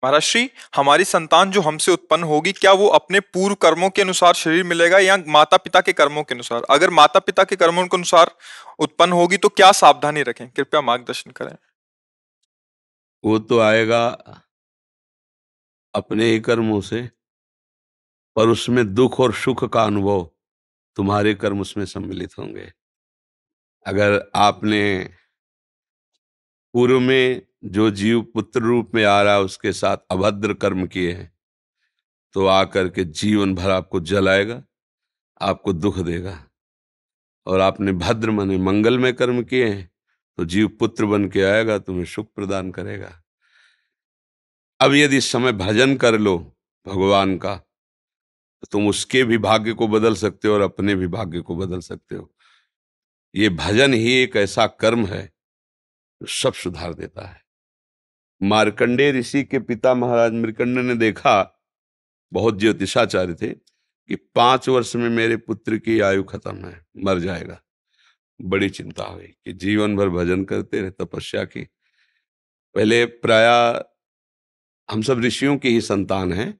महाराज श्री, हमारी संतान जो हमसे उत्पन्न होगी, क्या वो अपने पूर्व कर्मों के अनुसार शरीर मिलेगा या माता पिता के कर्मों के अनुसार? अगर माता पिता के कर्मों के अनुसार उत्पन्न होगी तो क्या सावधानी रखें? कृपया मार्गदर्शन करें। वो तो आएगा अपने ही कर्मों से, पर उसमें दुख और सुख का अनुभव तुम्हारे कर्म उसमें सम्मिलित होंगे। अगर आपने पूर्व में जो जीव पुत्र रूप में आ रहा है उसके साथ अभद्र कर्म किए हैं, तो आकर के जीवन भर आपको जलाएगा, आपको दुख देगा। और आपने भद्र माने मंगलमय कर्म किए हैं, तो जीव पुत्र बन के आएगा, तुम्हें सुख प्रदान करेगा। अब यदि इस समय भजन कर लो भगवान का, तो तुम उसके भी भाग्य को बदल सकते हो और अपने भी भाग्य को बदल सकते हो। ये भजन ही एक ऐसा कर्म है जो सब सुधार देता है। मार्कंडेय ऋषि के पिता महाराज मृकंड ने देखा, बहुत ज्योतिषाचार्य थे, कि 5 वर्ष में मेरे पुत्र की आयु खत्म है, मर जाएगा। बड़ी चिंता हुई कि जीवन भर भजन करते रहे, तपस्या की। पहले प्राय हम सब ऋषियों की ही संतान हैं,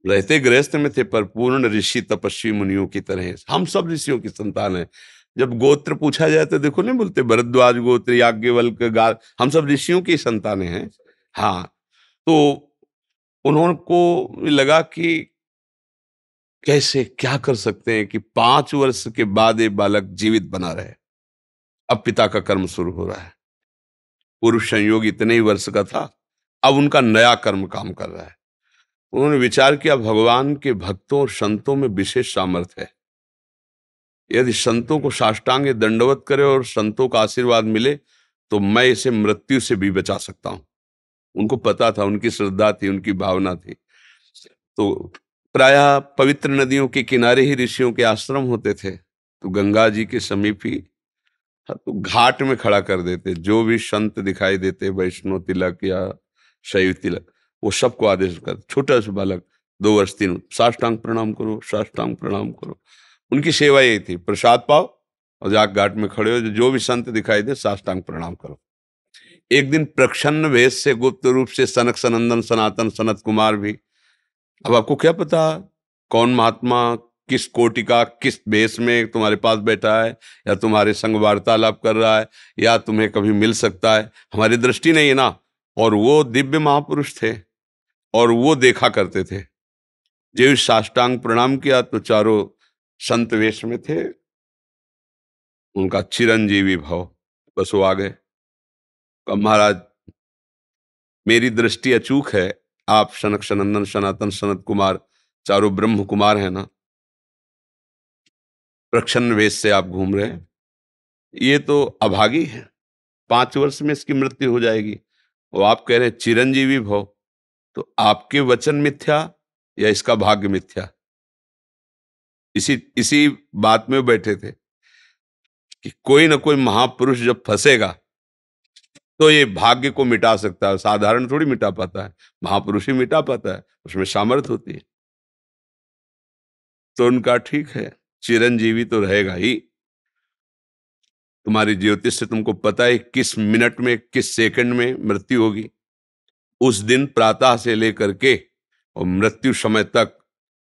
रहते गृहस्थ में थे पर पूर्ण ऋषि तपस्वी मुनियों की तरह हम सब ऋषियों की संतान है। जब गोत्र पूछा जाए तो देखो नहीं बोलते भरद्वाज गोत्र, याज्ञवल्क्य, गा, हम सब ऋषियों की संतानें हैं। हाँ, तो उन्होंने को लगा कि कैसे क्या कर सकते हैं कि 5 वर्ष के बाद ये बालक जीवित बना रहे। अब पिता का कर्म शुरू हो रहा है। पूर्व संयोग इतने ही वर्ष का था, अब उनका नया कर्म काम कर रहा है। उन्होंने विचार किया, भगवान के भक्तों और संतों में विशेष सामर्थ्य है। यदि संतों को साष्टांग दंडवत करे और संतों का आशीर्वाद मिले, तो मैं इसे मृत्यु से भी बचा सकता हूं। उनको पता था, उनकी श्रद्धा थी, उनकी भावना थी। तो प्रायः पवित्र नदियों के किनारे ही ऋषियों के आश्रम होते थे, तो गंगा जी के समीप ही, हाँ, तो घाट में खड़ा कर देते। जो भी संत दिखाई देते, वैष्णव तिलक या शैव तिलक, वो सबको आदेश कर, छोटा सा बालक 2 वर्ष 3, साष्टांग प्रणाम करो, साष्टांग प्रणाम करो। उनकी सेवा यही थी, प्रसाद पाओ और जाके घाट में खड़े हो, जो भी संत दिखाई दे साष्टांग प्रणाम करो। एक दिन प्रच्छन्न वेश से गुप्त रूप से सनक सनंदन सनातन सनत कुमार भी, अब आपको क्या पता कौन महात्मा किस कोटि का किस वेश में तुम्हारे पास बैठा है, या तुम्हारे संग वार्तालाप कर रहा है, या तुम्हें कभी मिल सकता है, हमारी दृष्टि नहीं है ना। और वो दिव्य महापुरुष थे और वो देखा करते थे। जो साष्टांग प्रणाम किया तो चारों संत वेश में थे, उनका चिरंजीवी भव, बस वो आ गए। कहा, महाराज मेरी दृष्टि अचूक है, आप सनक सनंदन सनातन सनत कुमार, चारों ब्रह्म कुमार है ना, प्रच्छन्न वेश से आप घूम रहे हैं, ये तो अभागी है, 5 वर्ष में इसकी मृत्यु हो जाएगी। और आप कह रहे हैं चिरंजीवी भव, तो आपके वचन मिथ्या या इसका भाग्य मिथ्या? इसी इसी बात में बैठे थे कि कोई ना कोई महापुरुष जब फंसेगा तो ये भाग्य को मिटा सकता है, साधारण थोड़ी मिटा पाता है, महापुरुष ही मिटा पाता है, उसमें सामर्थ होती है। तो उनका ठीक है, चिरंजीवी तो रहेगा ही। तुम्हारी ज्योतिष से तुमको पता है किस मिनट में किस सेकंड में मृत्यु होगी। उस दिन प्रातः से लेकर के और मृत्यु समय तक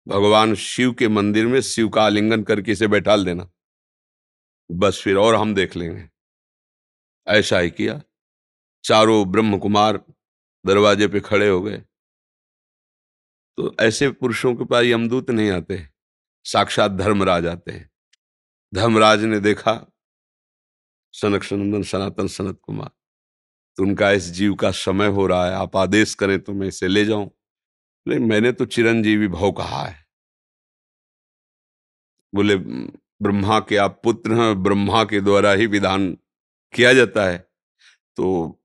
भगवान शिव के मंदिर में शिव का आलिंगन करके इसे बैठा देना, बस फिर और हम देख लेंगे। ऐसा ही किया। चारों ब्रह्म कुमार दरवाजे पे खड़े हो गए। तो ऐसे पुरुषों के पास यमदूत नहीं आते, साक्षात धर्मराज आते हैं। धर्मराज ने देखा सनक सनंदन सनातन सनत कुमार, तो उनका इस जीव का समय हो रहा है, आप आदेश करें तो मैं इसे ले जाऊं। बोले मैंने तो चिरंजीवी भव कहा है। बोले ब्रह्मा के आप पुत्र हैं, ब्रह्मा के द्वारा ही विधान किया जाता है। तो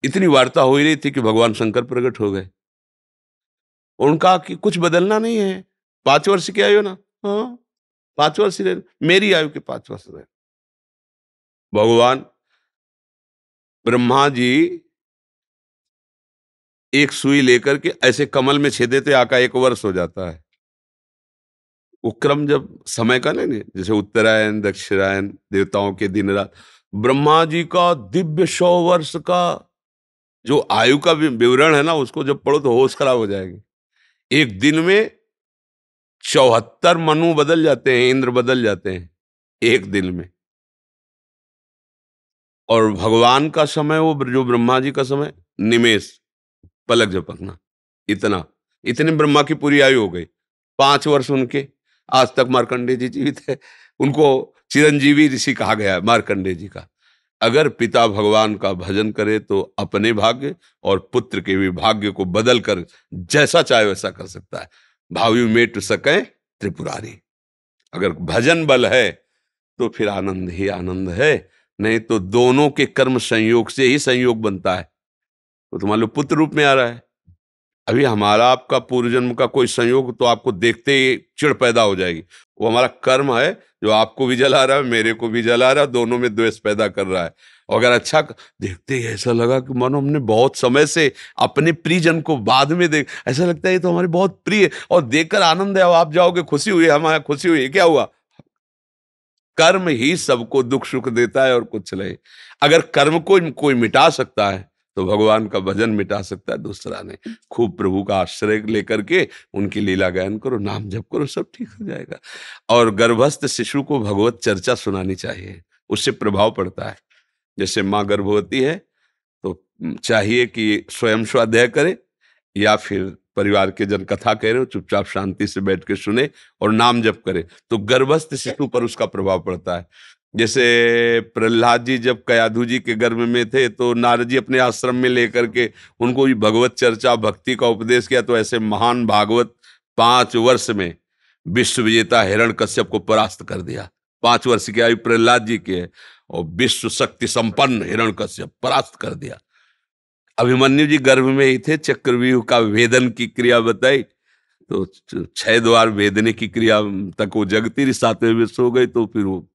इतनी वार्ता हो ही रही थी कि भगवान शंकर प्रकट हो गए। उनका कि कुछ बदलना नहीं है, 5 वर्ष की आयु ना, हाँ 5 वर्ष ही रहे, मेरी आयु के 5 वर्ष रहे। भगवान ब्रह्मा जी एक सुई लेकर के ऐसे कमल में छेदे थे, आका 1 वर्ष हो जाता है। वो क्रम जब समय का नहीं, जैसे उत्तरायण दक्षिणायन देवताओं के दिन रात, ब्रह्मा जी का दिव्य 100 वर्ष का जो आयु का विवरण है ना, उसको जब पढ़ो तो होश खराब हो जाएगी। एक दिन में 74 मनु बदल जाते हैं, इंद्र बदल जाते हैं एक दिन में। और भगवान का समय, वो जो ब्रह्मा जी का समय, निमेष, पलक झपकना, इतना। इतने ब्रह्मा की पूरी आयु हो गई। 5 वर्ष उनके, आज तक मार्कंडेय जी जीवित है। उनको चिरंजीवी ऋषि कहा गया है मार्कंडेय जी का। अगर पिता भगवान का भजन करे तो अपने भाग्य और पुत्र के भी भाग्य को बदल कर जैसा चाहे वैसा कर सकता है। भावी मेट सके त्रिपुरारी। अगर भजन बल है तो फिर आनंद ही आनंद है, नहीं तो दोनों के कर्म संयोग से ही संयोग बनता है। तो मान लो पुत्र रूप में आ रहा है, अभी हमारा आपका पूर्व जन्म का कोई संयोग तो आपको देखते ही चिढ़ पैदा हो जाएगी। वो हमारा कर्म है जो आपको भी जला रहा है, मेरे को भी जला रहा है, दोनों में द्वेष पैदा कर रहा है। और अगर अच्छा देखते ही ऐसा लगा कि मानो हमने बहुत समय से अपने प्रियजन को बाद में देख, ऐसा लगता है ये तो हमारे बहुत प्रिय, और देखकर आनंद है, आप जाओगे खुशी हुई, हमारा खुशी हुई, क्या हुआ? कर्म ही सबको दुख सुख देता है और कुछ नहीं। अगर कर्म को कोई मिटा सकता है तो भगवान का भजन मिटा सकता है, दूसरा नहीं। खूब प्रभु का आश्रय लेकर के उनकी लीला गायन करो, नाम जप करो, सब ठीक हो जाएगा। और गर्भस्थ शिशु को भगवत चर्चा सुनानी चाहिए, उससे प्रभाव पड़ता है। जैसे माँ गर्भवती है तो चाहिए कि स्वयं स्वाध्याय करे, या फिर परिवार के जन कथा कह रहे हो, चुपचाप शांति से बैठ के सुने और नाम जप करे, तो गर्भस्थ शिशु पर उसका प्रभाव पड़ता है। जैसे प्रहलाद जी जब कयाधु जी के गर्भ में थे तो नारद जी अपने आश्रम में लेकर के उनको भी भगवत चर्चा भक्ति का उपदेश किया, तो ऐसे महान भागवत 5 वर्ष में विश्व विजेता हिरण्यकश्यप को परास्त कर दिया। 5 वर्ष की आयु प्रहलाद जी की है और विश्व शक्ति संपन्न हिरण्यकश्यप परास्त कर दिया। अभिमन्यु जी गर्भ में ही थे, चक्रव्यूह का वेदन की क्रिया बताई तो 6 द्वार वेदने की क्रिया तक वो जगती रही, 7वें में सो गई। तो फिर वो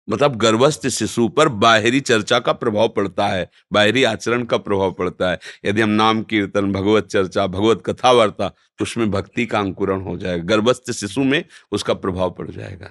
मतलब गर्भस्थ शिशु पर बाहरी चर्चा का प्रभाव पड़ता है, बाहरी आचरण का प्रभाव पड़ता है। यदि हम नाम कीर्तन, भगवत चर्चा, भगवत कथा वार्ता, तो उसमें भक्ति का अंकुरण हो जाएगा, गर्भस्थ शिशु में उसका प्रभाव पड़ जाएगा।